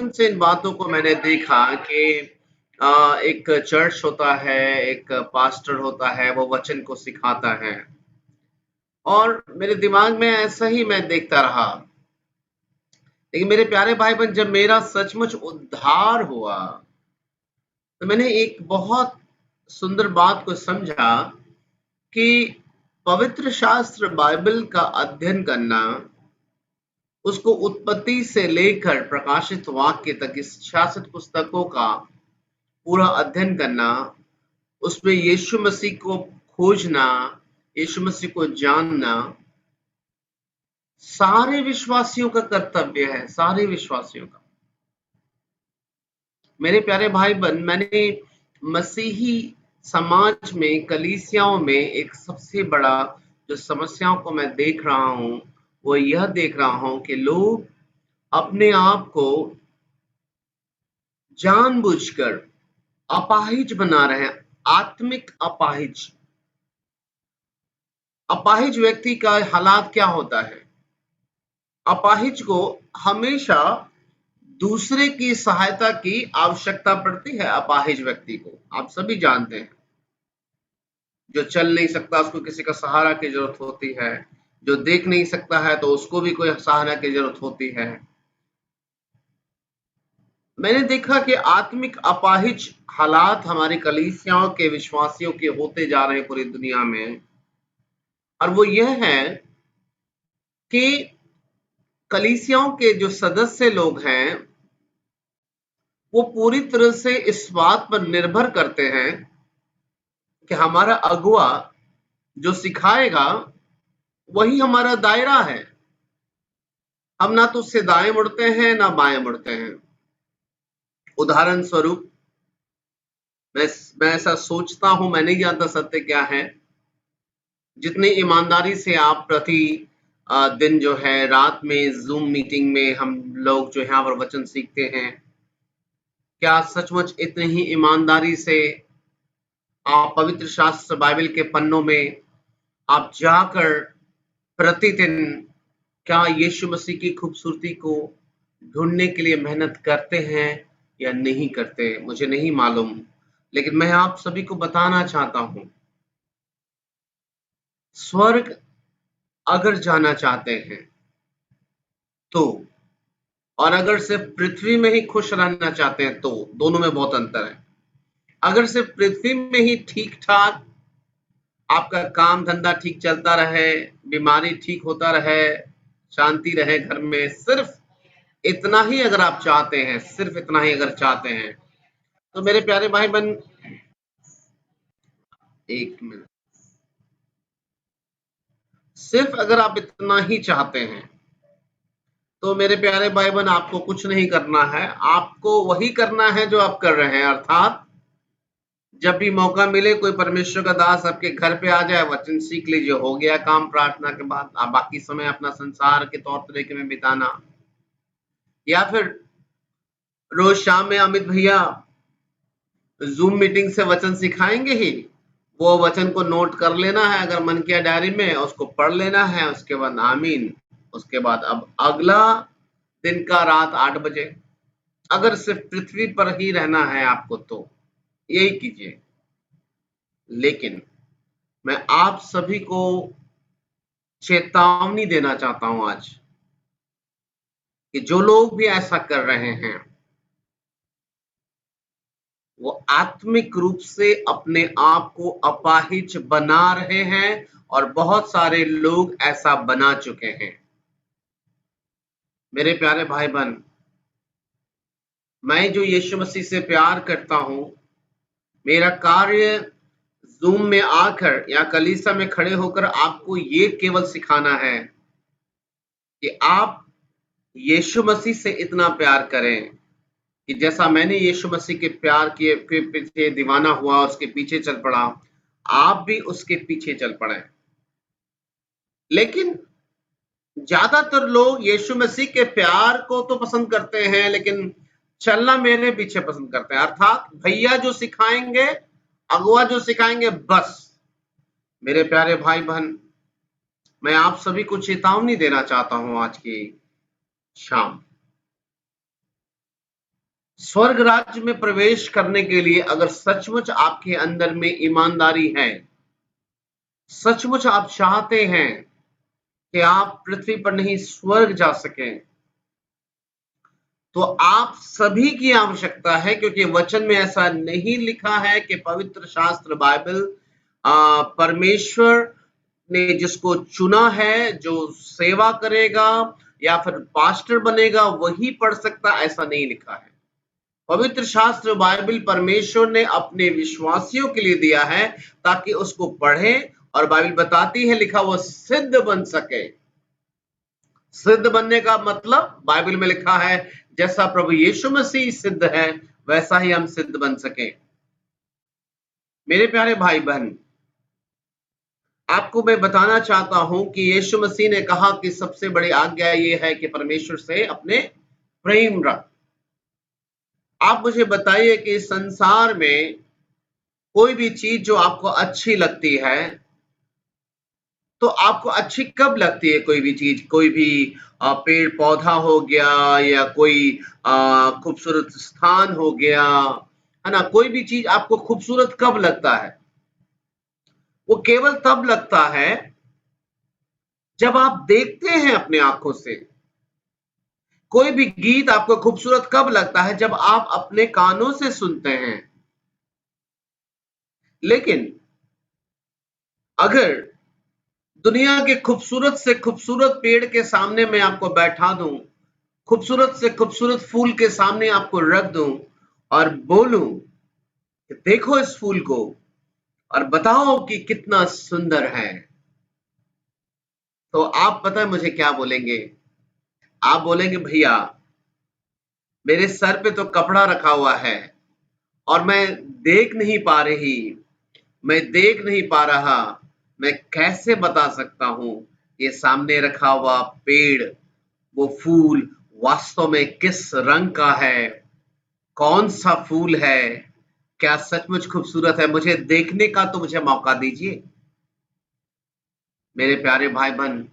से इन बातों को मैंने देखा कि एक चर्च होता है, एक पास्टर होता है, वो वचन को सिखाता है और मेरे दिमाग में ऐसा ही मैं देखता रहा। लेकिन मेरे प्यारे भाई-बहन, जब मेरा सचमुच उद्धार हुआ, तो मैंने एक बहुत सुंदर बात को समझा कि पवित्र शास्त्र बाइबल का अध्ययन करना, उसको उत्पत्ति से लेकर प्रकाशित वाक्य तक इस 66 पुस्तकों का पूरा अध्ययन करना, उसमें यीशु मसीह को खोजना, यीशु मसीह को जानना, सारे विश्वासियों का कर्तव्य है, सारे विश्वासियों का। मेरे प्यारे भाई-बहन, मैंने मसीही समाज में, कलीसियाओं में एक सबसे बड़ा जो समस्याओं को मैं देख रहा हूँ, वो यह देख रहा हूँ कि लोग अपने आप को जानबूझकर अपाहिज बना रहे हैं, आत्मिक अपाहिज। अपाहिज व्यक्ति का हालात क्या होता है? अपाहिज को हमेशा दूसरे की सहायता की आवश्यकता पड़ती है। अपाहिज व्यक्ति को आप सभी जानते हैं। जो चल नहीं सकता उसको किसी का सहारा की जरूरत होती है, जो देख नहीं सकता है तो उसको भी कोई सहारा की जरूरत होती है। मैंने देखा कि आत्मिक अपाहिज हालात हमारी कलीसियाओं के विश्वासियों के होते जा रहे हैं पूरी दुनिया में, और वो यह है कि कलीसियाओं के जो सदस्य लोग हैं, वो पूरी तरह से इस बात पर निर्भर करते हैं कि हमारा अगुआ जो सिखाएगा वही हमारा दायरा है। हम ना तो उससे दाएं मुड़ते हैं ना बाएं मुड़ते हैं। उदाहरण स्वरूप मैं ऐसा सोचता हूं, मैं नहीं जानता सत्य क्या है। जितनी ईमानदारी से आप प्रति दिन जो है रात में जूम मीटिंग में हम लोग जो यहाँ पर वचन सीखते हैं, क्या सचमुच इतनी ही ईमानदारी से आप पवित्र शास्त्र बाइबल के पन्नों में आप जाकर प्रतिदिन क्या यीशु मसीह की खूबसूरती को ढूंढने के लिए मेहनत करते हैं या नहीं करते? मुझे नहीं मालूम, लेकिन मैं आप सभी को बताना चाहता हूं, स्वर्ग अगर जाना चाहते हैं तो, और अगर सिर्फ पृथ्वी में ही खुश रहना चाहते हैं तो, दोनों में बहुत अंतर है। अगर सिर्फ पृथ्वी में ही ठीक ठाक आपका काम धंधा ठीक चलता रहे, बीमारी ठीक होता रहे, शांति रहे घर में, सिर्फ इतना ही अगर आप चाहते हैं, सिर्फ इतना ही अगर चाहते हैं, तो मेरे प्यारे भाई बहन, एक मिनट, सिर्फ अगर आप इतना ही चाहते हैं तो मेरे प्यारे भाई बहन, आपको कुछ नहीं करना है। आपको वही करना है जो आप कर रहे हैं, अर्थात जब भी मौका मिले कोई परमेश्वर का दास आपके घर पे आ जाए, वचन सीख लीजिए, हो गया काम। प्रार्थना के बाद आप बाकी समय अपना संसार के तौर तरीके में बिताना, या फिर रोज शाम में अमित भैया जूम मीटिंग से वचन सिखाएंगे ही, वो वचन को नोट कर लेना है, अगर मन किया डायरी में उसको पढ़ लेना है, उसके बाद आमीन। उसके बाद अब अगला दिन का रात 8 बजे, अगर सिर्फ पृथ्वी पर ही रहना है आपको तो यही कीजिए। लेकिन मैं आप सभी को चेतावनी देना चाहता हूं आज कि जो लोग भी ऐसा कर रहे हैं वो आत्मिक रूप से अपने आप को अपाहिज बना रहे हैं, और बहुत सारे लोग ऐसा बना चुके हैं। मेरे प्यारे भाई बहन, मैं जो यीशु मसीह से प्यार करता हूं, मेरा कार्य जूम में आकर या कलीसिया में खड़े होकर आपको ये केवल सिखाना है कि आप यीशु मसीह से इतना प्यार करें कि जैसा मैंने यीशु मसीह के प्यार किए के पीछे दीवाना हुआ, उसके पीछे चल पड़ा, आप भी उसके पीछे चल पड़े। लेकिन ज्यादातर लोग यीशु मसीह के प्यार को तो पसंद करते हैं, लेकिन चलना मेरे पीछे पसंद करते हैं, अर्थात भैया जो सिखाएंगे, अगुआ जो सिखाएंगे, बस। मेरे प्यारे भाई बहन, मैं आप सभी को चेतावनी देना चाहता हूं आज की शाम स्वर्ग राज्य में प्रवेश करने के लिए अगर सचमुच आपके अंदर में ईमानदारी है, सचमुच आप चाहते हैं कि आप पृथ्वी पर नहीं स्वर्ग जा सकें, तो आप सभी की आवश्यकता है, क्योंकि वचन में ऐसा नहीं लिखा है कि पवित्र शास्त्र बाइबल परमेश्वर ने जिसको चुना है, जो सेवा करेगा या फिर पास्टर बनेगा वही पढ़ सकता, ऐसा नहीं लिखा है। पवित्र शास्त्र बाइबल परमेश्वर ने अपने विश्वासियों के लिए दिया है ताकि उसको पढ़े, और बाइबल बताती है लिखा वो सिद्ध बन सके। सिद्ध बनने का मतलब बाइबल में लिखा है जैसा प्रभु यीशु मसीह सिद्ध है वैसा ही हम सिद्ध बन सके। मेरे प्यारे भाई बहन, आपको मैं बताना चाहता हूं कि यीशु मसीह ने कहा कि सबसे बड़ी आज्ञा यह है कि परमेश्वर से अपने प्रेम रख। आप मुझे बताइए कि इस संसार में कोई भी चीज जो आपको अच्छी लगती है, तो आपको अच्छी कब लगती है? कोई भी चीज, कोई भी पेड़ पौधा हो गया या कोई खूबसूरत स्थान हो गया, है ना? कोई भी चीज आपको खूबसूरत कब लगता है? वो केवल तब लगता है जब आप देखते हैं अपने आंखों से। कोई भी गीत आपको खूबसूरत कब लगता है? जब आप अपने कानों से सुनते हैं। लेकिन अगर दुनिया के खूबसूरत से खूबसूरत पेड़ के सामने मैं आपको बैठा दूं, खूबसूरत से खूबसूरत फूल के सामने आपको रख दूं और बोलूं कि देखो इस फूल को और बताओ कि कितना सुंदर है, तो आप पता है मुझे क्या बोलेंगे? आप बोलेंगे भैया मेरे सर पे तो कपड़ा रखा हुआ है और मैं देख नहीं पा रही, मैं देख नहीं पा रहा, मैं कैसे बता सकता हूं ये सामने रखा हुआ पेड़, वो फूल वास्तव में किस रंग का है, कौन सा फूल है, क्या सचमुच खूबसूरत है? मुझे देखने का तो मुझे मौका दीजिए। मेरे प्यारे भाई बहन,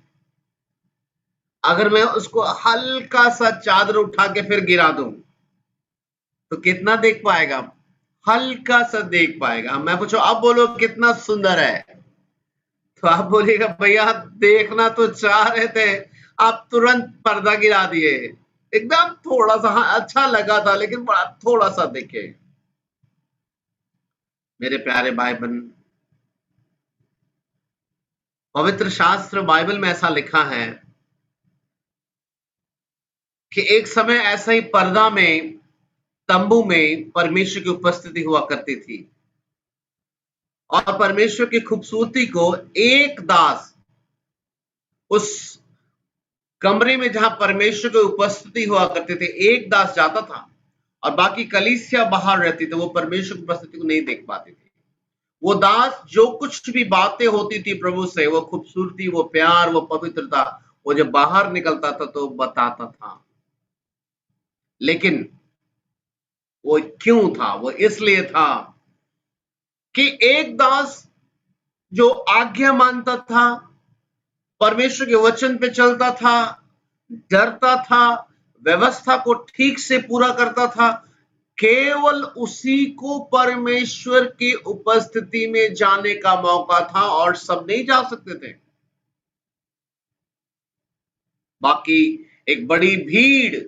अगर मैं उसको हल्का सा चादर उठा के फिर गिरा दूं तो कितना देख पाएगा? हल्का सा देख पाएगा। मैं पूछो अब बोलो कितना सुंदर है, तो आप बोलिएगा भैया देखना तो चाह रहे थे, आप तुरंत पर्दा गिरा दिए। एकदम थोड़ा सा, हाँ अच्छा लगा था लेकिन बड़ा थोड़ा सा देखे। मेरे प्यारे भाई बहन, पवित्र शास्त्र बाइबल में ऐसा लिखा है कि एक समय ऐसा ही पर्दा में, तंबू में परमेश्वर की उपस्थिति हुआ करती थी, और परमेश्वर की खूबसूरती को एक दास उस कमरे में जहां परमेश्वर की उपस्थिति हुआ करते थे, एक दास जाता था और बाकी कलीसिया बाहर रहती थी, वो परमेश्वर की उपस्थिति को नहीं देख पाती थी। वो दास जो कुछ भी बातें होती थी प्रभु से, वो खूबसूरती, वो प्यार, वो पवित्रता, वो जब बाहर निकलता था तो बताता था। लेकिन वो क्यों था? वो इसलिए था कि एक दास जो आज्ञा मानता था, परमेश्वर के वचन पे चलता था, डरता था, व्यवस्था को ठीक से पूरा करता था, केवल उसी को परमेश्वर की उपस्थिति में जाने का मौका था और सब नहीं जा सकते थे। बाकी एक बड़ी भीड़,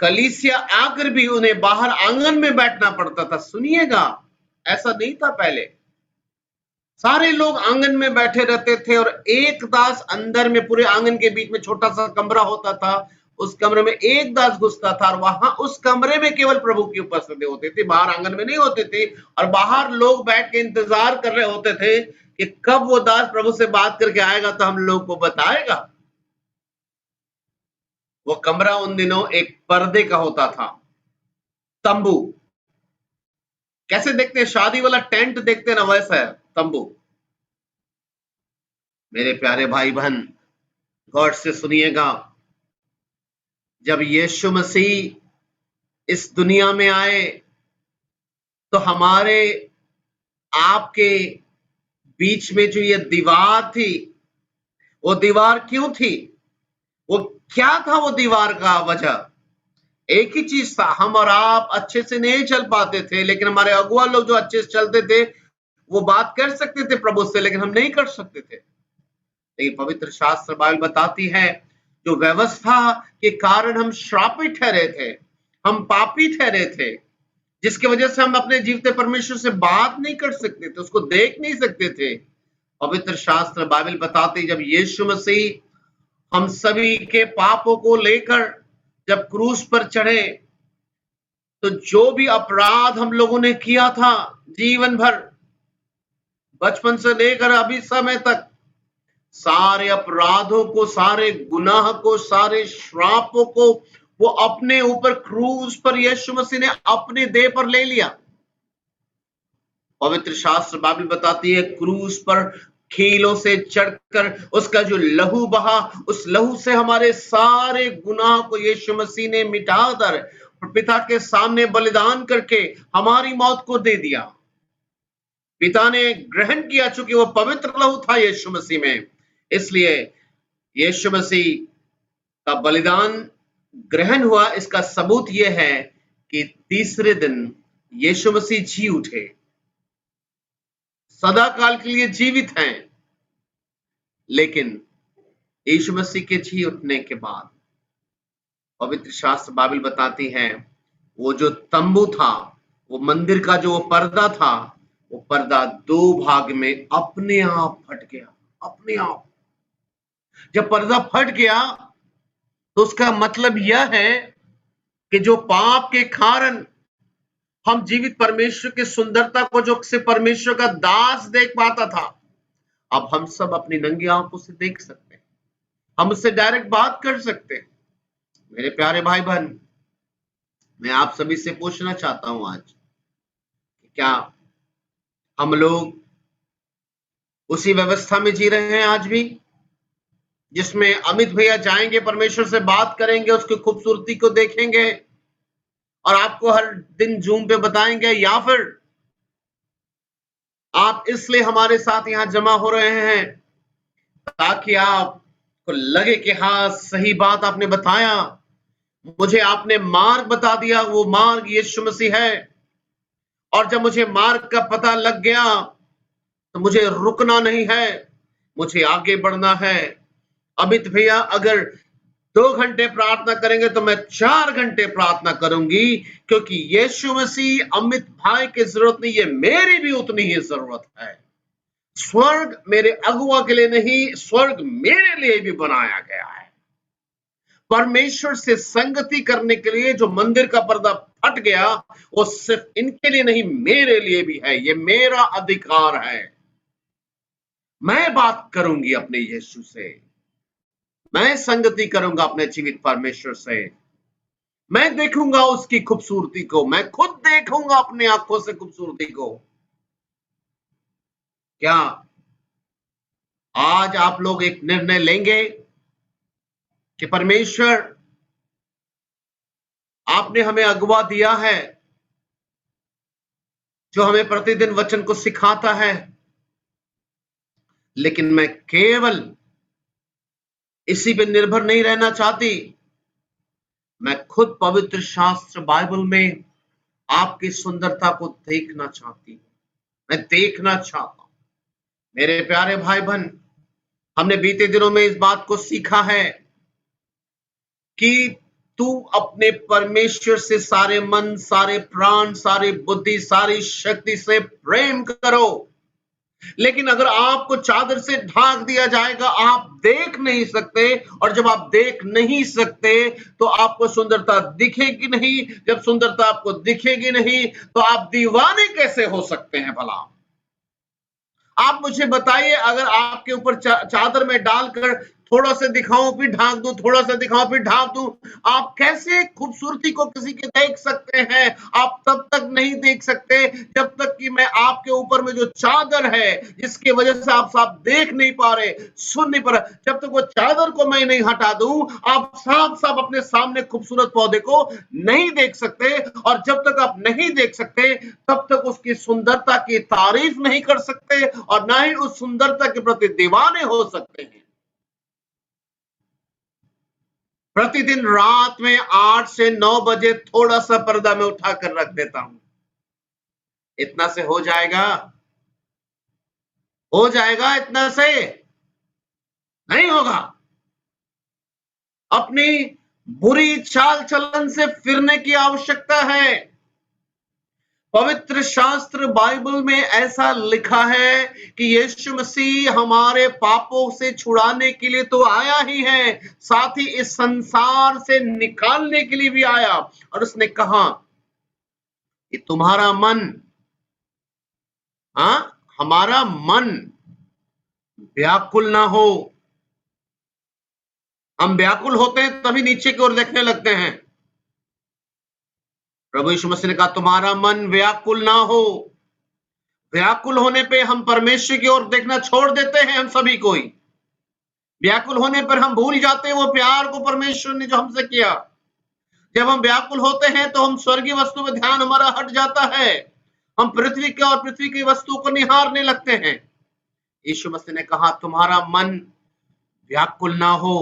कलीसिया आकर भी उन्हें बाहर आंगन में बैठना पड़ता था। सुनिएगा, ऐसा नहीं था पहले। सारे लोग आंगन में बैठे रहते थे और एक दास अंदर में, पूरे आंगन के बीच में छोटा सा कमरा होता था, उस कमरे में एक दास घुसता था और वहां उस कमरे में केवल प्रभु की उपस्थिति होती थी, बाहर आंगन में नहीं होती थी। और बाहर लोग बैठ के इंतजार कर रहे होते थे कि कब वो दास प्रभु से बात करके आएगा तो हम लोग को बताएगा। वो कमरा उन दिनों एक पर्दे का होता था, तंबू। कैसे देखते हैं शादी वाला टेंट देखते हैं ना, वैसा है तंबू। मेरे प्यारे भाई बहन, गौर से सुनिएगा, जब यीशु मसीह इस दुनिया में आए तो हमारे आपके बीच में जो ये दीवार थी, वो दीवार क्यों थी? वो क्या था वो दीवार का वजह? एक ही चीज था, हम और आप अच्छे से नहीं चल पाते थे, लेकिन हमारे अगुआ लोग जो अच्छे से चलते थे वो बात कर सकते थे प्रभु से, लेकिन हम नहीं कर सकते थे। लेकिन पवित्र शास्त्र बाइबल बताती है, जो व्यवस्था के कारण हम श्रापित ठहरे थे, हम पापी ठहरे थे, जिसकी वजह से हम अपने जीवते परमेश्वर से बात नहीं कर सकते थे, उसको देख नहीं सकते थे। पवित्र शास्त्र बाइबल बताती, जब यीशु मसीह हम सभी के पापों को लेकर जब क्रूस पर चढ़े, तो जो भी अपराध हम लोगों ने किया था जीवन भर, बचपन से लेकर अभी समय तक, सारे अपराधों को, सारे गुनाह को, सारे श्रापों को वो अपने ऊपर क्रूस पर यीशु मसीह ने अपने देह पर ले लिया। पवित्र शास्त्र बाइबल बताती है, क्रूस पर कीलों से चढ़कर उसका जो लहू बहा, उस लहू से हमारे सारे गुनाह को यीशु मसीह ने मिटाकर पिता के सामने बलिदान करके हमारी मौत को दे दिया। पिता ने ग्रहण किया, चूंकि वो पवित्र लहू था यीशु मसीह में, इसलिए यीशु मसीह का बलिदान ग्रहण हुआ। इसका सबूत यह है कि तीसरे दिन यीशु मसीह जी उठे, सदा काल के लिए जीवित हैं। लेकिन यीशु मसीह के जी उठने के बाद पवित्र शास्त्र बाइबल बताती है, वो जो तंबू था, वो मंदिर का जो पर्दा था, वो पर्दा दो भाग में अपने आप फट गया, अपने आप। जब पर्दा फट गया तो उसका मतलब यह है कि जो पाप के कारण हम जीवित परमेश्वर की सुंदरता को, जो सिर्फ परमेश्वर का दास देख पाता था, अब हम सब अपनी नंगी आंखों से देख सकते हैं, हम उससे डायरेक्ट बात कर सकते हैं। मेरे प्यारे भाई बहन, मैं आप सभी से पूछना चाहता हूं आज, क्या हम लोग उसी व्यवस्था में जी रहे हैं आज भी, जिसमें अमित भैया जाएंगे, परमेश्वर से बात करेंगे, उसकी खूबसूरती को देखेंगे और आपको हर दिन जूम पे बताएंगे, या फिर आप इसलिए हमारे साथ यहां जमा हो रहे हैं ताकि आपको लगे कि हाँ, सही बात आपने बताया, मुझे आपने मार्ग बता दिया, वो मार्ग यीशु मसीह है, और जब मुझे मार्ग का पता लग गया तो मुझे रुकना नहीं है, मुझे आगे बढ़ना है। अमित भैया अगर 2 घंटे प्रार्थना करेंगे तो मैं 4 घंटे प्रार्थना करूंगी, क्योंकि यीशु मसीह अमित भाई की जरूरत नहीं है, मेरी भी उतनी ही जरूरत है। स्वर्ग मेरे अगुआ के लिए नहीं, स्वर्ग मेरे लिए भी बनाया गया है। परमेश्वर से संगति करने के लिए जो मंदिर का पर्दा फट गया, वो सिर्फ इनके लिए नहीं, मेरे लिए भी है। ये मेरा अधिकार है। मैं बात करूंगी अपने यीशु से, मैं संगति करूंगा अपने जीवित परमेश्वर से, मैं देखूंगा उसकी खूबसूरती को, मैं खुद देखूंगा अपनी आंखों से खूबसूरती को। क्या आज आप लोग एक निर्णय लेंगे कि परमेश्वर, आपने हमें अगुवा दिया है जो हमें प्रतिदिन वचन को सिखाता है, लेकिन मैं केवल इसी पे निर्भर नहीं रहना चाहती, मैं खुद पवित्र शास्त्र बाइबल में आपकी सुंदरता को देखना चाहती हूं, मैं देखना चाहता हूं। मेरे प्यारे भाई बहन, हमने बीते दिनों में इस बात को सीखा है कि तू अपने परमेश्वर से सारे मन, सारे प्राण, सारी बुद्धि, सारी शक्ति से प्रेम करो। लेकिन अगर आपको चादर से ढाक दिया जाएगा, आप देख नहीं सकते, और जब आप देख नहीं सकते तो आपको सुंदरता दिखेगी नहीं। जब सुंदरता आपको दिखेगी नहीं तो आप दीवाने कैसे हो सकते हैं भला? आप मुझे बताइए, अगर आपके ऊपर चादर में डालकर थोड़ा सा दिखाऊं फिर ढाक दूं, थोड़ा सा दिखाऊं फिर ढाक दूं, आप कैसे खूबसूरती को किसी के देख सकते हैं? आप तब तक नहीं देख सकते जब तक कि मैं आपके ऊपर में जो चादर है, जिसकी वजह से आप साफ देख नहीं पा रहे, सुन नहीं पा रहे, जब तक वो चादर को मैं नहीं हटा दूं, आप साफ साफ अपने सामने खूबसूरत पौधे को नहीं देख सकते। और जब तक आप नहीं देख सकते तब तक उसकी सुंदरता की तारीफ नहीं कर सकते, और ना ही उस सुंदरता के प्रति दीवाने हो सकते हैं। प्रतिदिन रात में 8 से 9 बजे थोड़ा सा पर्दा में उठाकर रख देता हूं। इतना से हो जाएगा? हो जाएगा इतना से? नहीं होगा। अपनी बुरी चाल चलन से फिरने की आवश्यकता है। पवित्र शास्त्र बाइबल में ऐसा लिखा है कि यीशु मसीह हमारे पापों से छुड़ाने के लिए तो आया ही है, साथ ही इस संसार से निकालने के लिए भी आया। और उसने कहा कि तुम्हारा मन, हमारा मन व्याकुल ना हो। हम व्याकुल होते हैं तभी नीचे की ओर देखने लगते हैं। प्रभु यीशु मसीह ने कहा तुम्हारा मन व्याकुल ना हो। व्याकुल होने पे हम परमेश्वर की ओर देखना छोड़ देते हैं। हम सभी कोई व्याकुल होने पर हम भूल जाते हैं वो प्यार को परमेश्वर ने जो हमसे किया। जब हम व्याकुल होते हैं तो हम स्वर्गीय वस्तु में ध्यान हमारा हट जाता है। हम पृथ्वी के और पृथ्वी की वस्तु को निहारने लगते हैं। यीशु मसीह ने कहा तुम्हारा मन व्याकुल ना हो।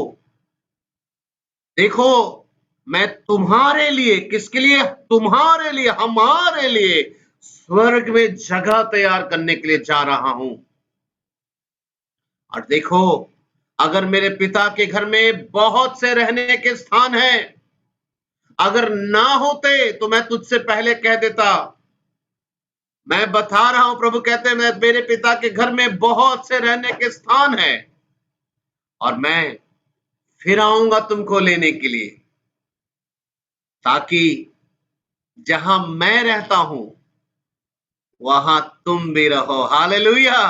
देखो मैं तुम्हारे लिए, किसके लिए? तुम्हारे लिए, हमारे लिए स्वर्ग में जगह तैयार करने के लिए जा रहा हूं। और देखो अगर मेरे पिता के घर में बहुत से रहने के स्थान हैं, अगर ना होते तो मैं तुझसे पहले कह देता। मैं बता रहा हूं, प्रभु कहते हैं मेरे पिता के घर में बहुत से रहने के स्थान हैं और मैं फिर आऊंगा तुमको लेने के लिए, ताकि जहां मैं रहता हूं वहां तुम भी रहो। हालेलुया,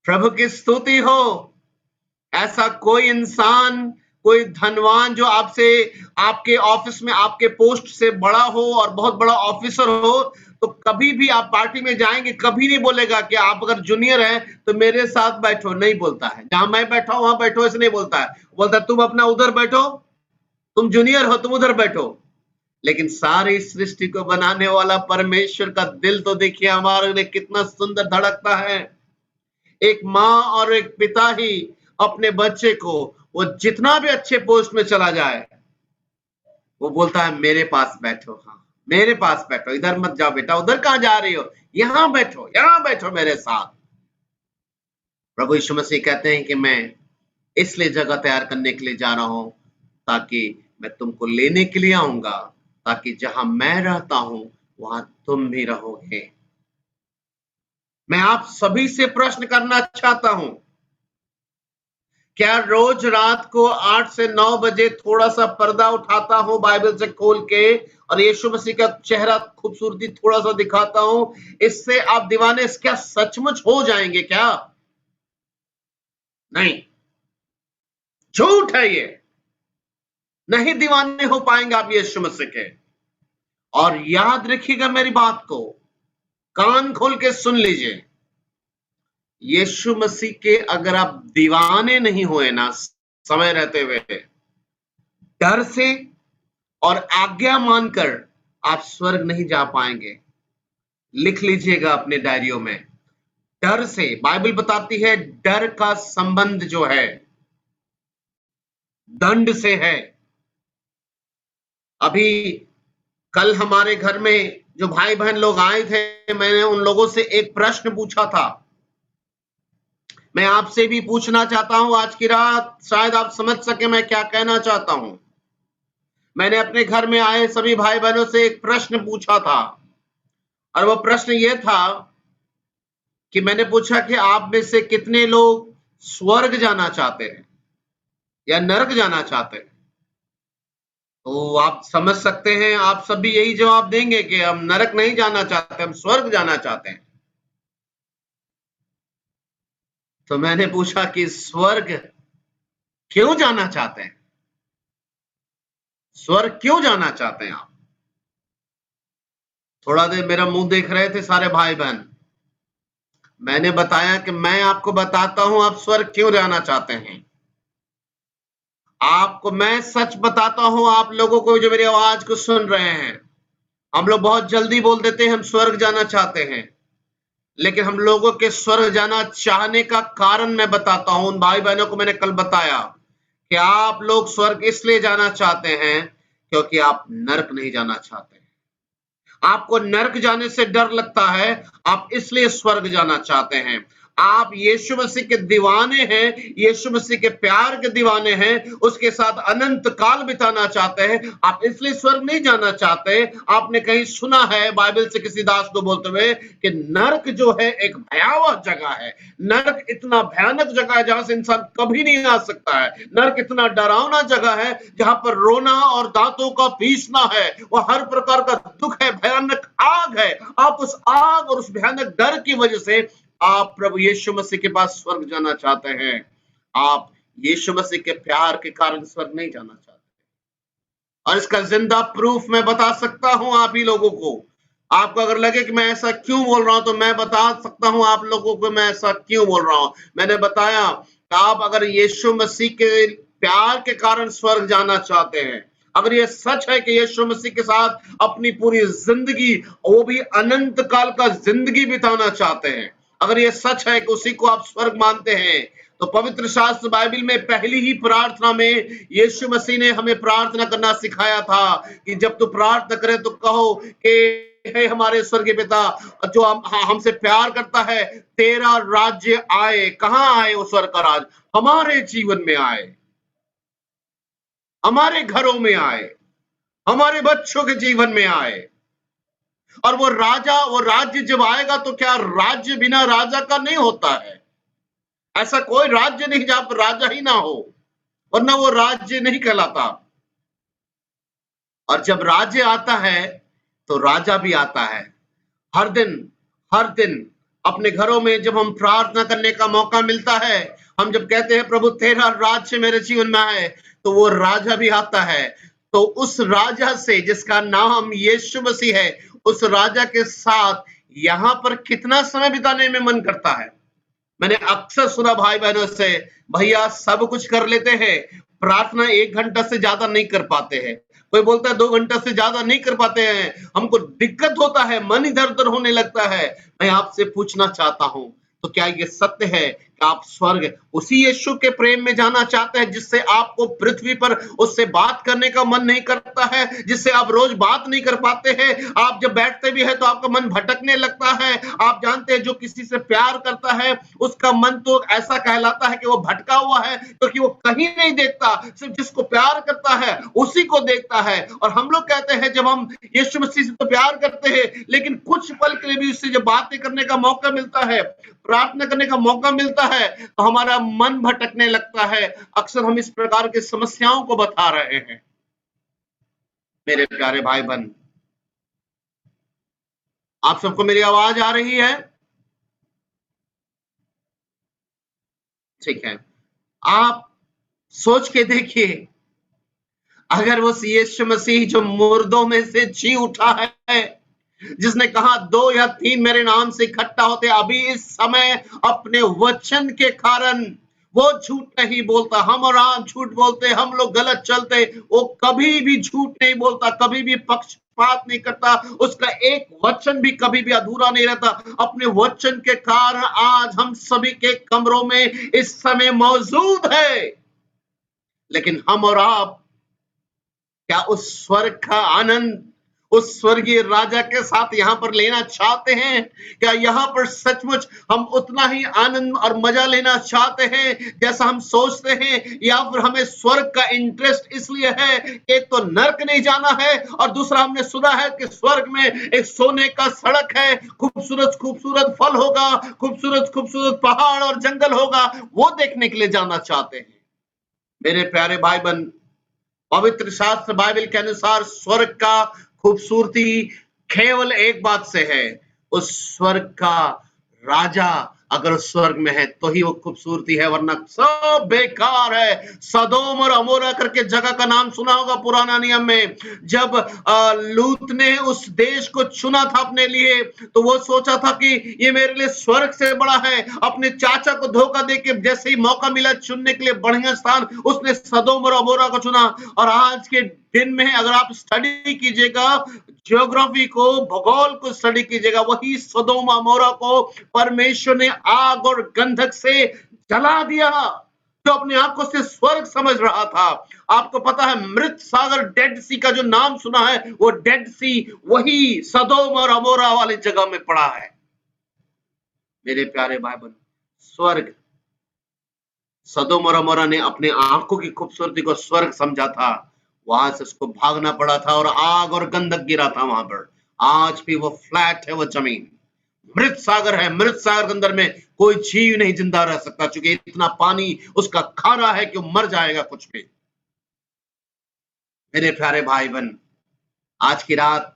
प्रभु की स्तुति हो। ऐसा कोई इंसान, कोई धनवान जो आपसे, आपके ऑफिस में आपके पोस्ट से बड़ा हो और बहुत बड़ा ऑफिसर हो, तो कभी भी आप पार्टी में जाएंगे कभी नहीं बोलेगा कि आप अगर जूनियर हैं तो मेरे साथ बैठो, नहीं बोलता है। जहां मैं बैठा हूं वहां बैठो ऐसे नहीं बोलता है। बोलता है तुम अपना उधर बैठो, तुम जूनियर हो तुम उधर बैठो। लेकिन सारी सृष्टि को बनाने वाला परमेश्वर का दिल तो देखिए हमारे लिए कितना सुंदर धड़कता है। एक माँ और एक पिता ही अपने बच्चे को, वो जितना भी अच्छे पोस्ट में चला जाए, वो बोलता है मेरे पास बैठो, हाँ मेरे पास बैठो, इधर मत जाओ बेटा, उधर कहां जा रही हो, यहां बैठो मेरे साथ। प्रभु यीशु मसीह कहते हैं कि मैं इसलिए जगह तैयार करने के लिए जा रहा हूं, ताकि मैं तुमको लेने के लिए आऊंगा, ताकि जहां मैं रहता हूं वहां तुम भी रहोगे। मैं आप सभी से प्रश्न करना चाहता हूं, क्या रोज रात को 8 से 9 बजे थोड़ा सा पर्दा उठाता हूं बाइबल से खोल के और यीशु मसीह का चेहरा खूबसूरती थोड़ा सा दिखाता हूं, इससे आप दीवाने क्या सचमुच हो जाएंगे क्या? नहीं, झूठ है ये। नहीं दीवाने हो पाएंगे आप यीशु मसीह के। और याद रखिएगा मेरी बात को, कान खोल के सुन लीजिए, यीशु मसीह के अगर आप दीवाने नहीं हुए ना समय रहते हुए, डर से और आज्ञा मानकर आप स्वर्ग नहीं जा पाएंगे। लिख लीजिएगा अपने डायरियों में, डर से, बाइबल बताती है डर का संबंध जो है दंड से है। अभी कल हमारे घर में जो भाई बहन लोग आए थे, मैंने उन लोगों से एक प्रश्न पूछा था। मैं आपसे भी पूछना चाहता हूं आज की रात, शायद आप समझ सके मैं क्या कहना चाहता हूं। मैंने अपने घर में आए सभी भाई बहनों से एक प्रश्न पूछा था और वो प्रश्न ये था कि मैंने पूछा कि आप में से कितने लोग स्वर्ग जाना चाहते हैं या नरक जाना चाहते हैं? तो आप समझ सकते हैं, आप सभी यही जवाब देंगे कि हम नरक नहीं जाना चाहते, हम स्वर्ग जाना चाहते हैं। तो मैंने पूछा कि स्वर्ग क्यों जाना चाहते हैं? स्वर्ग क्यों जाना चाहते हैं आप? थोड़ा देर मेरा मुंह देख रहे थे सारे भाई बहन। मैंने बताया कि मैं आपको बताता हूं आप स्वर्ग क्यों जाना चाहते हैं। आपको मैं सच बताता हूं, आप लोगों को जो मेरी आवाज को सुन रहे हैं, हम लोग बहुत जल्दी बोल देते हैं हम स्वर्ग जाना चाहते हैं, लेकिन हम लोगों के स्वर्ग जाना चाहने का कारण मैं बताता हूं। उन भाई बहनों को मैंने कल बताया कि क्या आप लोग स्वर्ग इसलिए जाना चाहते हैं क्योंकि आप नरक नहीं जाना चाहते? आपको नरक जाने से डर लगता है, आप इसलिए स्वर्ग जाना चाहते हैं। आप यीशु मसीह के दीवाने हैं, यीशु मसीह के प्यार के दीवाने हैं, उसके साथ अनंत काल बिताना चाहते हैं, आप इसलिए स्वर्ग नहीं जाना चाहते। आपने कहीं सुना है बाइबल से किसी दास को बोलते हुए कि नरक जो है एक भयावह जगह है। नरक इतना भयानक जगह है जहां से इंसान कभी नहीं आ सकता है। नरक इतना डरावना जगह है जहां पर रोना और दांतों का पीसना है, वह हर प्रकार का दुख है, भयानक आग है। आप उस आग और उस भयानक डर की वजह से आप प्रभु यीशु मसीह के पास स्वर्ग जाना चाहते हैं। आप यीशु मसीह के प्यार के कारण स्वर्ग नहीं जाना चाहते। और इसका जिंदा प्रूफ मैं बता सकता हूं आप ही लोगों को। आपको अगर लगे कि मैं ऐसा क्यों बोल रहा हूं तो मैं बता सकता हूं आप लोगों को मैं ऐसा क्यों बोल रहा हूं। मैंने बताया कि आप अगर यीशु मसीह के प्यार के कारण स्वर्ग जाना चाहते हैं, अगर ये सच है कि यीशु मसीह के साथ अपनी पूरी जिंदगी, वो भी अनंत काल का जिंदगी बिताना चाहते हैं, अगर ये सच है कि उसी को आप स्वर्ग मानते हैं, तो पवित्र शास्त्र बाइबल में पहली ही प्रार्थना में यीशु मसीह ने हमें प्रार्थना करना सिखाया था कि जब तू प्रार्थना करे तो कहो कि हे हमारे स्वर्गीय पिता जो हमसे प्यार करता है, तेरा राज्य आए। कहां आए वो स्वर्ग का राज? हमारे जीवन में आए, हमारे घरों में आए, हमारे बच्चों के जीवन में आए। और वो राज्य जब आएगा तो क्या राज्य बिना राजा का नहीं होता है? ऐसा कोई राज्य नहीं जहां पर राजा ही ना हो, वरना वो राज्य नहीं कहलाता। और जब राज्य आता है तो राजा भी आता है। हर दिन अपने घरों में जब हम प्रार्थना करने का मौका मिलता है, हम जब कहते हैं प्रभु तेरा राज्य मेरे जीवन में आए, तो वो राजा भी आता है। तो उस राजा से जिसका नाम यीशु मसीह है, उस राजा के साथ यहां पर कितना समय बिताने में मन करता है। मैंने अक्सर सुना भाई बहनों से, भैया सब कुछ कर लेते हैं, प्रार्थना 1 घंटा से ज्यादा नहीं कर पाते हैं। कोई बोलता है 2 घंटा से ज्यादा नहीं कर पाते हैं, हमको दिक्कत होता है, मन इधर-उधर होने लगता है। मैं आपसे पूछना चाहता हूं, तो क्या ये सत्य है कि आप स्वर्ग उसी यीशु के प्रेम में जाना चाहते हैं जिससे आपको पृथ्वी पर उससे बात करने का मन नहीं करता है, जिससे आप रोज बात नहीं कर पाते हैं? आप जब बैठते भी है तो आपका मन भटकने लगता है। आप जानते हैं जो किसी से प्यार करता है उसका मन तो ऐसा कहलाता है कि वो भटका हुआ है, क्योंकि वो कहीं नहीं देखता, सिर्फ जिसको प्यार करता है उसी को देखता है। और हम लोग कहते हैं जब हम यीशु मसीह से तो प्यार करते हैं, लेकिन कुछ पल के लिए भी उससे जब बातें करने का मौका मिलता है, प्रार्थना करने का मौका मिलता है, तो हमारा मन भटकने लगता है। अक्सर हम इस प्रकार की समस्याओं को बता रहे हैं। मेरे प्यारे भाई बहन, आप सबको मेरी आवाज आ रही है? ठीक है। आप सोच के देखिए, अगर वो यीशु मसीह जो मुर्दों में से जी उठा है, जिसने कहा 2 या 3 मेरे नाम से इकट्ठा होते, अभी इस समय अपने वचन के कारण वो झूठ नहीं बोलता। हम और आप झूठ बोलते, हम लोग गलत चलते, वो कभी भी झूठ नहीं बोलता, कभी भी पक्षपात नहीं करता, उसका एक वचन भी कभी भी अधूरा नहीं रहता। अपने वचन के कारण आज हम सभी के कमरों में इस समय मौजूद है। लेकिन हम और आप क्या उस स्वर्ग का आनंद उस स्वर्गीय राजा के साथ यहां पर लेना चाहते हैं? क्या यहां पर सचमुच हम उतना ही आनंद और मजा लेना चाहते हैं जैसा हम सोचते हैं, या फिर हमें स्वर्ग का इंटरेस्ट इसलिए है कि एक तो नरक नहीं जाना है, और दूसरा हमने सुना है कि स्वर्ग में एक सोने का सड़क है, खूबसूरत खूबसूरत फल होगा, खूबसूरत खूबसूरत पहाड़ और जंगल होगा, वो देखने के लिए जाना चाहते हैं? मेरे प्यारे भाई बहन, पवित्र शास्त्र बाइबल के अनुसार स्वर्ग का खूबसूरती केवल एक बात से है, उस स्वर्ग का राजा अगर उस स्वर्ग में है तो ही वो खूबसूरती है, वरना सब बेकार है। सदोम और अमोरा करके जगह का नाम सुना होगा पुराना नियम में। जब लूत ने उस देश को चुना था अपने लिए, तो वो सोचा था कि ये मेरे लिए स्वर्ग से बड़ा है। अपने चाचा को धोखा देके जैसे ही मौका मिला चुनने के लिए बढ़िया स्थान, उसने सदोम और अमोरा को चुना। और आज के दिन में अगर आप स्टडी कीजिएगा, ज्योग्राफी को, भूगोल को स्टडी कीजिएगा, वही सदोम अमोरा को परमेश्वर ने आग और गंधक से जला दिया। जो अपने आंखों से स्वर्ग समझ रहा था। आपको पता है मृत सागर, डेड सी का जो नाम सुना है, वो डेड सी वही सदोम और अमोरा वाली जगह में पड़ा है। मेरे प्यारे भाई बहन, स्वर्ग, सदोम और अमोरा ने अपने आंखों की खूबसूरती को स्वर्ग समझा था। वहां से उसको भागना पड़ा था और आग और गंधक गिरा था वहां पर। आज भी वो फ्लैट है, वो जमीन मृत सागर है। मृत सागर के अंदर में कोई जीव नहीं जिंदा रह सकता, क्योंकि इतना पानी उसका खारा है कि वो मर जाएगा कुछ भी। मेरे प्यारे भाई बहन, आज की रात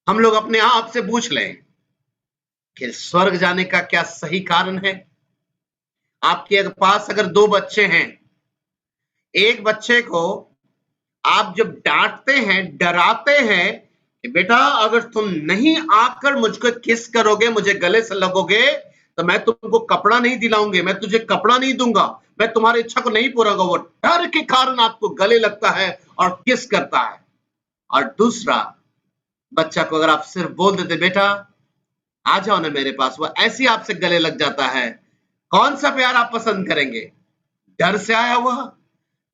हम लोग अपने आप से पूछ लें कि स्वर्ग जाने का क्या सही कारण है। आपके पास अगर दो बच्चे हैं, एक बच्चे को आप जब डांटते हैं, डराते हैं कि बेटा अगर तुम नहीं आकर मुझको किस करोगे, मुझे गले से लगोगे, तो मैं तुमको कपड़ा नहीं दिलाऊंगी, मैं तुझे कपड़ा नहीं दूंगा, मैं तुम्हारी इच्छा को नहीं पूरा करूंगा। वो डर के कारण आपको गले लगता है और किस करता है। और दूसरा बच्चा को अगर आप सिर्फ बोल देते बेटा आ जाओ ना मेरे पास, वो ऐसी आपसे गले लग जाता है। कौन सा प्यार आप पसंद करेंगे? डर से आया हुआ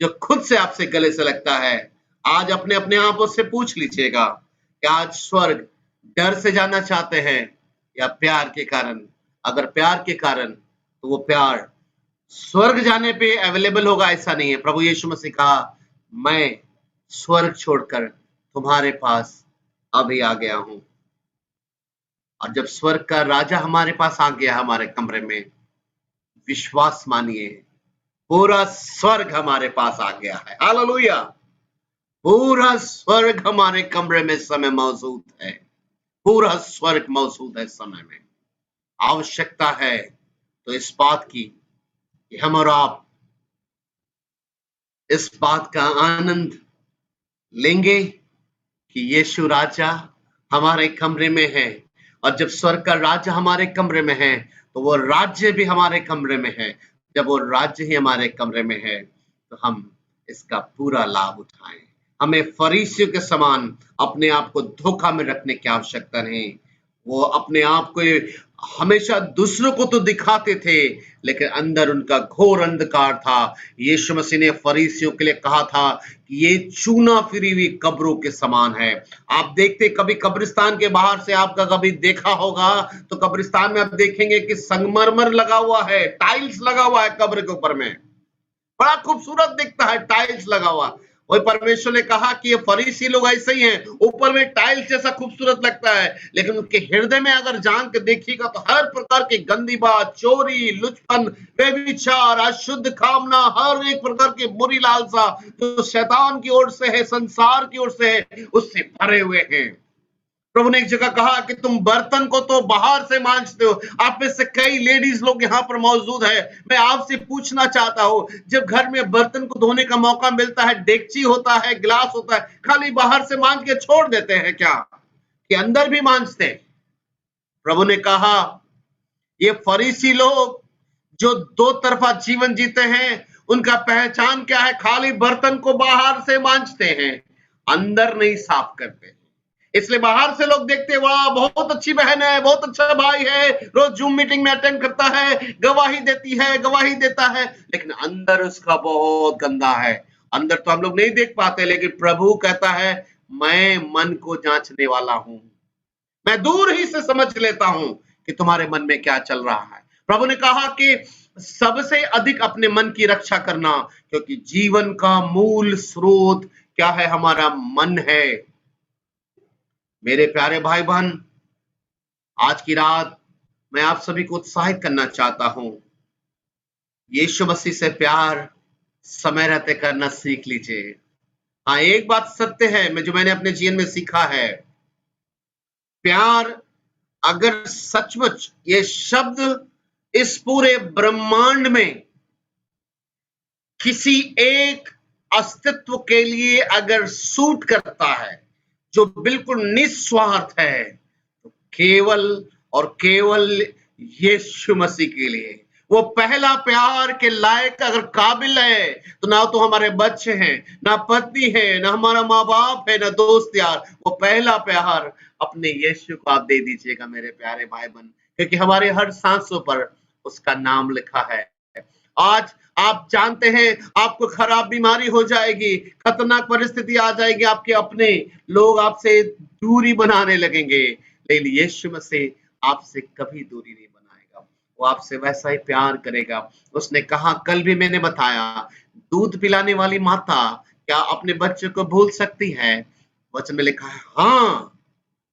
जो खुद से आपसे गले से लगता है? आज अपने अपने आप से पूछ लीजिएगा कि आज स्वर्ग डर से जाना चाहते हैं या प्यार के कारण? अगर प्यार के कारण, तो वो प्यार स्वर्ग जाने पे अवेलेबल होगा ऐसा नहीं है। प्रभु यीशु मसीह कहा, मैं स्वर्ग छोड़कर तुम्हारे पास अभी आ गया हूं। और जब स्वर्ग का राजा हमारे पास आ गया हमारे कमरे में, विश्वास मानिए पूरा स्वर्ग हमारे पास आ गया है। हालेलुया! पूरा स्वर्ग हमारे कमरे में इस समय मौजूद है। पूरा स्वर्ग मौजूद है इस समय में। आवश्यकता है तो इस बात की कि हम और आप इस बात का आनंद लेंगे कि यीशु राजा हमारे कमरे में है। और जब स्वर्ग का राजा हमारे कमरे में है, तो वो राज्य भी हमारे कमरे में है। जब वो राज्य ही हमारे कमरे में है, तो हम इसका पूरा लाभ उठाएं। हमें फरीसियों के समान अपने आप को धोखा में रखने की आवश्यकता नहीं। वो अपने आप को हमेशा दूसरों को तो दिखाते थे, लेकिन अंदर उनका घोर अंधकार था। यीशु मसीह ने फरीसियों के लिए कहा था कि ये चूना फिरी हुई कब्रों के समान है। आप देखते कभी कब्रिस्तान के बाहर से आपका कभी देखा होगा, तो कब्रिस्तान में आप देखेंगे कि संगमरमर लगा हुआ है, टाइल्स लगा हुआ है कब्र के ऊपर में, बड़ा खूबसूरत दिखता है टाइल्स लगा हुआ। वही परमेश्वर ने कहा कि ये फरीसी लोग ऐसे ही हैं, ऊपर में टाइल्स जैसा खूबसूरत लगता है, लेकिन उनके हृदय में अगर जान के देखिएगा तो हर प्रकार की गंदी बात, चोरी, लुचपन, व्यभिचार, अशुद्ध कामना, हर एक प्रकार की बुरी लालसा जो शैतान की ओर से है, संसार की ओर से है, उससे भरे हुए हैं। प्रभु ने एक जगह कहा कि तुम बर्तन को तो बाहर से मांजते हो। आप में से कई लेडीज लोग यहाँ पर मौजूद है। मैं आपसे पूछना चाहता हूँ, जब घर में बर्तन को धोने का मौका मिलता है, डेगची होता है, गिलास होता है, खाली बाहर से मांज के छोड़ देते हैं क्या, कि अंदर भी मांजते हैं? प्रभु ने कहा ये फरीसी लोग जो दो तरफा जीवन जीते हैं, उनका पहचान क्या है? खाली बर्तन को बाहर से मांजते हैं, अंदर नहीं साफ करते। इसलिए बाहर से लोग देखते हैं, वाह बहुत अच्छी बहन है, बहुत अच्छा भाई है, रोज जूम मीटिंग में अटेंड करता है, गवाही देती है, गवाही देता है, लेकिन अंदर उसका बहुत गंदा है। अंदर तो हम लोग नहीं देख पाते, लेकिन प्रभु कहता है मैं मन को जांचने वाला हूं, मैं दूर ही से समझ लेता हूं कि तुम्हारे मन में क्या चल रहा है। प्रभु ने कहा कि सबसे अधिक अपने मन की रक्षा करना, क्योंकि जीवन का मूल स्रोत क्या है? हमारा मन है। मेरे प्यारे भाई बहन, आज की रात मैं आप सभी को उत्साहित करना चाहता हूं। यीशु मसीह से प्यार समय रहते करना सीख लीजिए। हाँ, एक बात सत्य है, जो मैंने अपने जीवन में सीखा है, प्यार अगर सचमुच ये शब्द इस पूरे ब्रह्मांड में किसी एक अस्तित्व के लिए अगर सूट करता है, जो बिल्कुल निस्वार्थ है, तो केवल और केवल यीशु मसीह के लिए। वो पहला प्यार के लायक अगर काबिल है, तो ना तो हमारे बच्चे हैं, ना पत्नी है, ना हमारा माँ बाप है, ना दोस्त यार। वो पहला प्यार अपने यीशु को आप दे दीजिएगा मेरे प्यारे भाई बहन, क्योंकि हमारे हर सांसों पर उसका नाम लिखा है। आज आप जानते हैं आपको खराब बीमारी हो जाएगी, खतरनाक परिस्थिति आ जाएगी, आपके अपने लोग आपसे दूरी बनाने लगेंगे, लेकिन यीशु मसीह आपसे कभी दूरी नहीं बनाएगा, वो आपसे वैसा ही प्यार करेगा। उसने कहा, कल भी मैंने बताया, दूध पिलाने वाली माता क्या अपने बच्चे को भूल सकती है? वचन में लिखा है हाँ,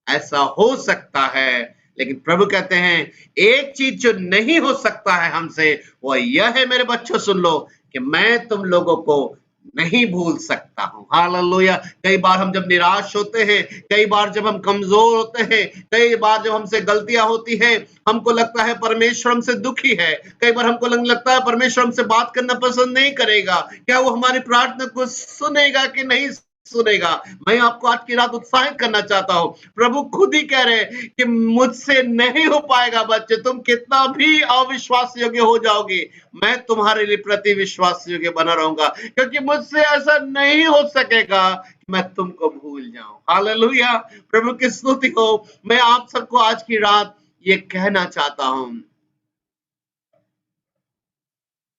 ऐसा हो सकता है, लेकिन प्रभु कहते हैं एक चीज जो नहीं हो सकता है हमसे, वो यह है मेरे बच्चों सुन लो, कि मैं तुम लोगों को नहीं भूल सकता हूं। हालेलुया। कई बार हम जब निराश होते हैं, कई बार जब हम कमजोर होते हैं, कई बार जब हमसे गलतियां होती हैं, हमको लगता है परमेश्वर हमसे दुखी है, कई बार हमको लगता है परमेश्वर हमसे बात करना पसंद नहीं करेगा, क्या वो हमारी प्रार्थना को सुनेगा कि नहीं सुनेगा। मैं आपको आज की रात उत्साहित करना चाहता हूं, प्रभु खुद ही कह रहे हैं कि मुझसे नहीं हो पाएगा बच्चे, तुम कितना भी अविश्वास योग्य हो जाओगे, मैं तुम्हारे लिए प्रति विश्वास योग्य बना रहूंगा, क्योंकि मुझसे ऐसा नहीं हो सकेगा कि मैं तुमको भूल जाऊं। हालेलुया। प्रभु की स्तुति हो। मैं आप सबको आज की रात ये कहना चाहता हूं,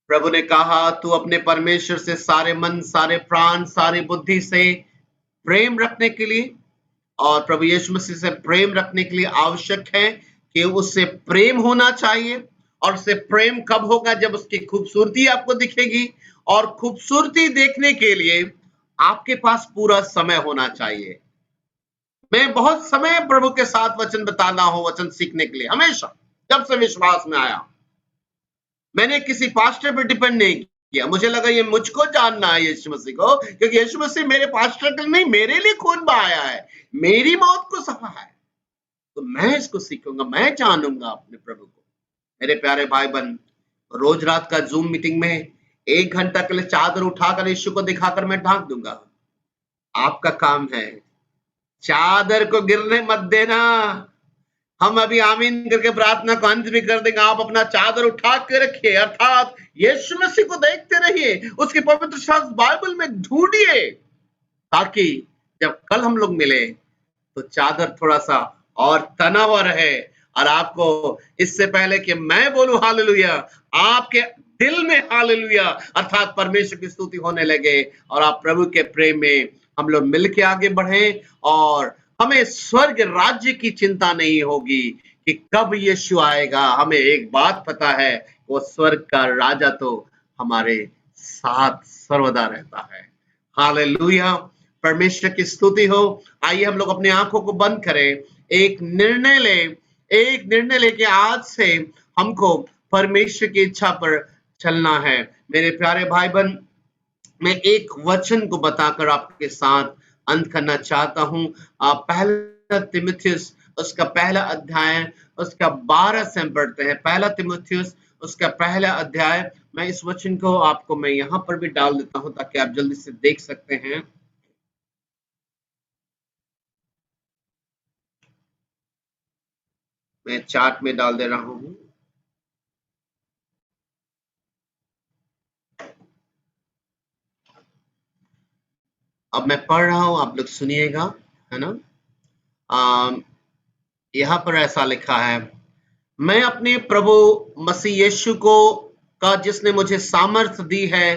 प्रभु ने कहा तू अपने परमेश्वर से सारे मन, सारे प्राण, सारी बुद्धि से प्रेम रखने के लिए, और प्रभु यीशु मसीह से प्रेम रखने के लिए आवश्यक है कि उससे प्रेम होना चाहिए। और उससे प्रेम कब होगा? जब उसकी खूबसूरती आपको दिखेगी, और खूबसूरती देखने के लिए आपके पास पूरा समय होना चाहिए। मैं बहुत समय प्रभु के साथ वचन बताना हो, वचन सीखने के लिए, हमेशा जब से विश्वास में आया, मैंने किसी पास्टर पर डिपेंड नहीं किया। मुझे लगा ये मुझको जानना है यीशु मसीह को, क्योंकि यीशु मसीह मेरे पास्टर के नहीं, मेरे लिए खून बहाया है, मेरी मौत को सहा है, तो मैं इसको सीखूंगा, मैं जानूंगा अपने प्रभु को। मेरे प्यारे भाई बहन, रोज रात का जूम मीटिंग में 1 घंटा के लिए चादर उठाकर यीशु को दिखाकर मैं ढांक दूंगा। आपका काम है चादर को गिरने मत देना। हम अभी आमीन करके प्रार्थना को अंत भी कर देंगे। आप अपना चादर उठा के रखिए, अर्थात यीशु मसीह को देखते रहिए, उसके पवित्र शास्त्र बाइबल में ढूंढिए, ताकि जब कल हम लोग मिले तो चादर थोड़ा सा और तना हुआ रहे, और आपको इससे पहले कि मैं बोलूं हालेलुया, आपके दिल में हालेलुया अर्थात परमेश्वर की स्तुति होने लगे, और आप प्रभु के प्रेम में हम लोग मिलके आगे बढ़े, और हमें स्वर्ग राज्य की चिंता नहीं होगी कि कब यीशु आएगा। हमें एक बात पता है, वो स्वर्ग का राजा तो हमारे साथ सर्वदा रहता है। हालेलुया। परमेश्वर की स्तुति हो। आइए हम लोग अपनी आंखों को बंद करें, एक निर्णय लेके आज से हमको परमेश्वर की इच्छा पर चलना है। मेरे प्यारे भाई बहन, मैं एक वचन को बताकर आपके साथ अंत करना चाहता हूं। पहला तिमुथियुस उसका पहला अध्याय उसका 12 से हम पढ़ते हैं। पहला तिमुथियुस उसका पहला अध्याय, मैं इस वचन को आपको मैं यहां पर भी डाल देता हूं ताकि आप जल्दी से देख सकते हैं। मैं चार्ट में डाल दे रहा हूं। अब मैं पढ़ रहा हूं, आप लोग सुनिएगा, है ना। यहाँ पर ऐसा लिखा है, मैं अपने प्रभु मसीह यीशु को का जिसने मुझे सामर्थ दी है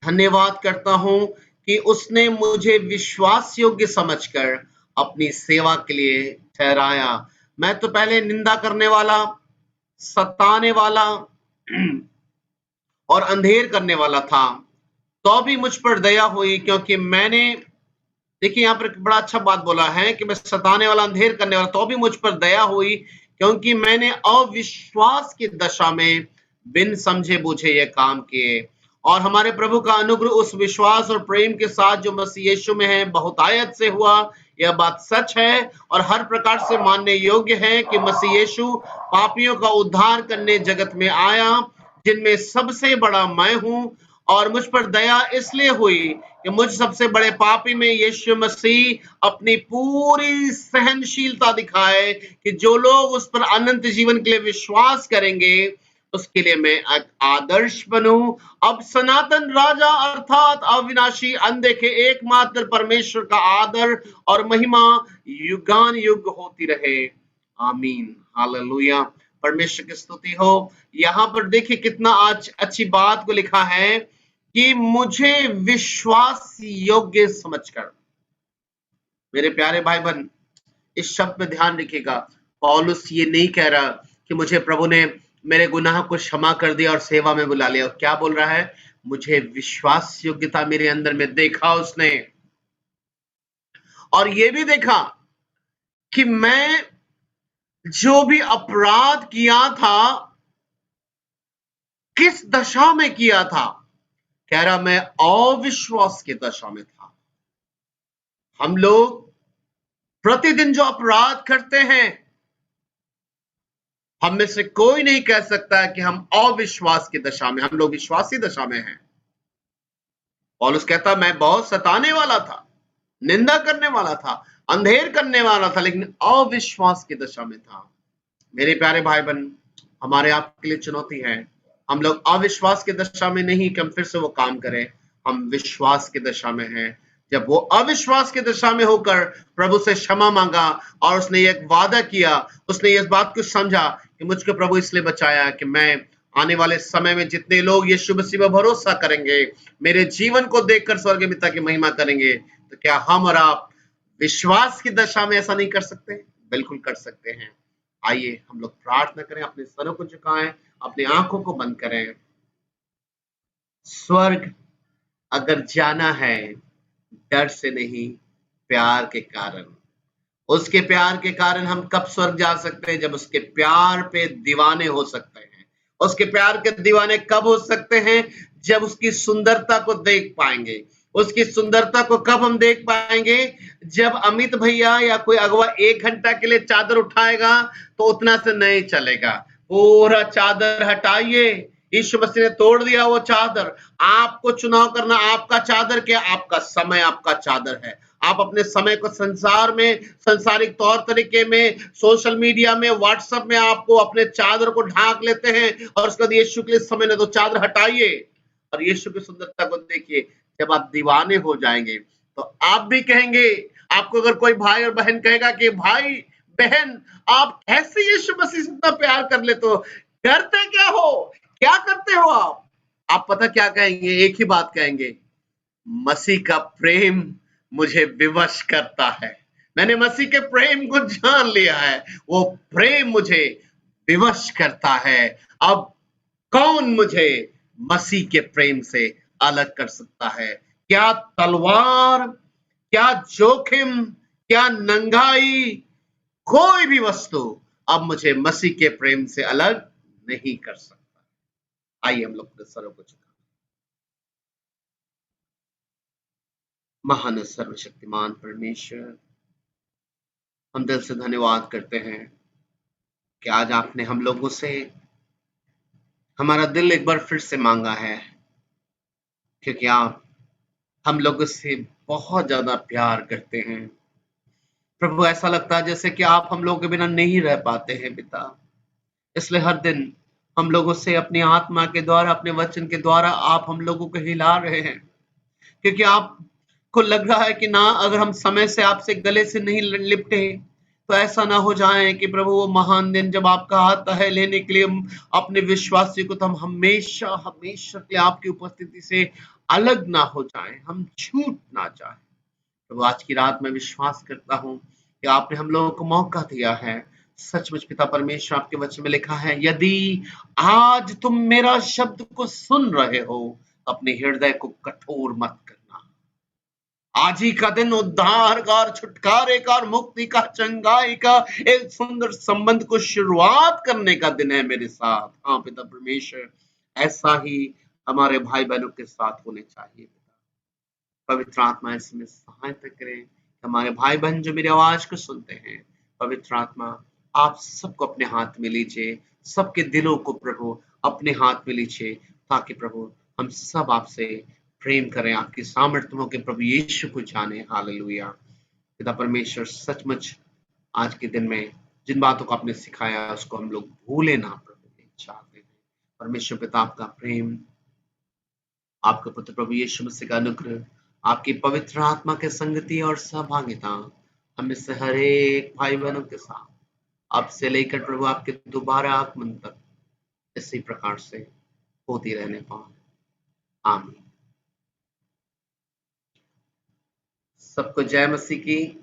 धन्यवाद करता हूं कि उसने मुझे विश्वास योग्य समझकर अपनी सेवा के लिए ठहराया। मैं तो पहले निंदा करने वाला, सताने वाला और अंधेर करने वाला था, तो भी मुझ पर दया हुई, क्योंकि मैंने, देखिए यहाँ पर बड़ा अच्छा बात बोला है कि मैं सताने वाला, अंधेर करने वाला, तो भी मुझ पर दया हुई, क्योंकि मैंने अविश्वास की दशा में बिन समझे बूझे ये काम किए। और हमारे प्रभु का अनुग्रह उस विश्वास और प्रेम के साथ जो मसीह यीशु में है बहुतायत से हुआ। यह बात सच है और हर प्रकार से मानने योग्य है कि मसीह यीशु पापियों का उद्धार करने जगत में आया, जिनमें सबसे बड़ा मैं हूं। और मुझ पर दया इसलिए हुई कि मुझ सबसे बड़े पापी में यीशु मसीह अपनी पूरी सहनशीलता दिखाए कि जो लोग उस पर अनंत जीवन के लिए विश्वास करेंगे उसके लिए मैं एक आदर्श बनूं। अब सनातन राजा अर्थात अविनाशी अनदेखे एकमात्र परमेश्वर का आदर और महिमा युगान युग होती रहे। आमीन। हालेलुया। परमेश्वर की स्तुति हो। यहाँ पर देखिए कितना आज अच्छी बात को लिखा है कि मुझे विश्वास योग्य समझकर। मेरे प्यारे भाई बहन, इस शब्द में ध्यान रखिएगा, पौलुस ये नहीं कह रहा कि मुझे प्रभु ने मेरे गुनाह को क्षमा कर दिया और सेवा में बुला लिया। क्या बोल रहा है? मुझे विश्वास योग्यता मेरे अंदर में देखा उसने, और ये भी देखा कि मैं जो भी अपराध किया था किस दशा में किया था। कह रहा मैं अविश्वास की दशा में था। हम लोग प्रतिदिन जो अपराध करते हैं, हम में से कोई नहीं कह सकता कि हम अविश्वास की दशा में, हम लोग विश्वासी दशा में हैं। पौलुस कहता मैं बहुत सताने वाला था, निंदा करने वाला था, अंधेर करने वाला था, लेकिन अविश्वास की दशा में था। मेरे प्यारे भाई बहन, हमारे आपके लिए चुनौती है, हम लोग अविश्वास की दशा में नहीं कि हम फिर से वो काम करें, हम विश्वास की दशा में हैं। जब वो अविश्वास की दशा में होकर प्रभु से क्षमा मांगा और उसने एक वादा किया, उसने इस बात को समझा कि मुझको प्रभु इसलिए बचाया कि मैं आने वाले समय में जितने लोग यीशु मसीह पर भरोसा करेंगे, मेरे जीवन को देखकर स्वर्गीय पिता की महिमा करेंगे, तो क्या हम और आप विश्वास की दशा में ऐसा नहीं कर सकते? बिल्कुल कर सकते हैं। आइए हम लोग प्रार्थना करें, अपने सरों को झुकाएं, अपनी आंखों को बंद करें। स्वर्ग अगर जाना है, डर से नहीं, प्यार के कारण। उसके प्यार के कारण हम कब स्वर्ग जा सकते हैं? जब उसके प्यार पे दीवाने हो सकते हैं। उसके प्यार के दीवाने कब हो सकते हैं? जब उसकी सुंदरता को देख पाएंगे। उसकी सुंदरता को कब हम देख पाएंगे? जब अमित भैया या कोई अगवा 1 घंटा के लिए चादर उठाएगा तो उतना से नहीं चलेगा, पूरा चादर हटाइए। यीशु मसीह ने तोड़ दिया वो चादर। आपको चुनाव करना, आपका चादर क्या? आपका समय आपका चादर है। आप अपने समय को संसार में, संसारिक तौर तरीके में, सोशल मीडिया में, व्हाट्सएप में आपको अपने चादर को ढांक लेते हैं और उसके बाद यीशु के लिए समय ने तो चादर हटाइए और यीशु की सुंदरता को देखिए। जब आप दीवाने हो जाएंगे तो आप भी कहेंगे, आपको अगर कोई भाई और बहन कहेगा कि भाई बहन आप कैसे यीशु मसीह से इतना प्यार कर लेते हो, करते क्या हो, क्या करते हो आप पता क्या कहेंगे? एक ही बात कहेंगे, मसीह का प्रेम मुझे विवश करता है। मैंने मसीह के प्रेम को जान लिया है, वो प्रेम मुझे विवश करता है। अब कौन मुझे मसीह के प्रेम से अलग कर सकता है? क्या तलवार, क्या जोखिम, क्या नंगाई, कोई भी वस्तु अब मुझे मसीह के प्रेम से अलग नहीं कर सकता। आइए हम लोग अपने सरों को झुकाएं। महान सर्वशक्तिमान परमेश्वर, हम दिल से धन्यवाद करते हैं कि आज आपने हम लोगों से हमारा दिल एक बार फिर से मांगा है, क्योंकि आप हम लोगों से बहुत ज्यादा प्यार करते हैं। प्रभु, ऐसा लगता है जैसे कि आप हम लोगों के बिना नहीं रह पाते हैं पिता। इसलिए हर दिन हम लोगों से अपनी आत्मा के द्वारा, अपने वचन के द्वारा आप हम लोगों को हिला रहे हैं, क्योंकि आपको लग रहा है कि ना अगर हम समय से आपसे गले से नहीं लिपटे तो ऐसा ना हो जाए कि प्रभु वो महान दिन जब आपका आता है लेने के लिए अपने विश्वासी को, तो हम हमेशा हमेशा के लिए आपकी उपस्थिति से अलग ना हो जाए, हम छूट ना जाए। प्रभु, आज की रात में विश्वास करता हूँ कि आपने हम लोगों को मौका दिया है। सचमुच पिता परमेश्वर, आपके वचन में लिखा है, यदि आज तुम मेरा शब्द को सुन रहे हो, अपने हृदय को कठोर मत करना। आज ही का दिन उद्धार का और छुटकारे का और मुक्ति का, चंगाई का एक सुंदर संबंध को शुरुआत करने का दिन है मेरे साथ। हाँ पिता परमेश्वर, ऐसा ही हमारे भाई बहनों के साथ होने चाहिए। पवित्र आत्मा इसमें सहायता करें। हमारे भाई बहन जो मेरी आवाज को सुनते हैं, पवित्र आत्मा आप सबको अपने हाथ में लीजिए, सबके दिलों को प्रभु अपने हाथ में लीजिए, ताकि प्रभु हम सब आपसे प्रेम करें, आपकी सामर्थ्य हो के प्रभु यीशु को जाने। हालेलुया। पिता परमेश्वर, सचमुच आज के दिन में जिन बातों को आपने सिखाया उसको हम लोग भूले ना प्रभु, चाहते हैं। परमेश्वर पिता, आपका प्रेम, आपके पुत्र प्रभु यीशु मसीह का अनुग्रह, आपकी पवित्र आत्मा के संगति और सहभागिता हम में से हर एक भाई बहनों के साथ अब से लेकर प्रभु आपके दोबारा आगमन तक इसी प्रकार से होती रहने पाए। आमीन। सबको जय मसीह की।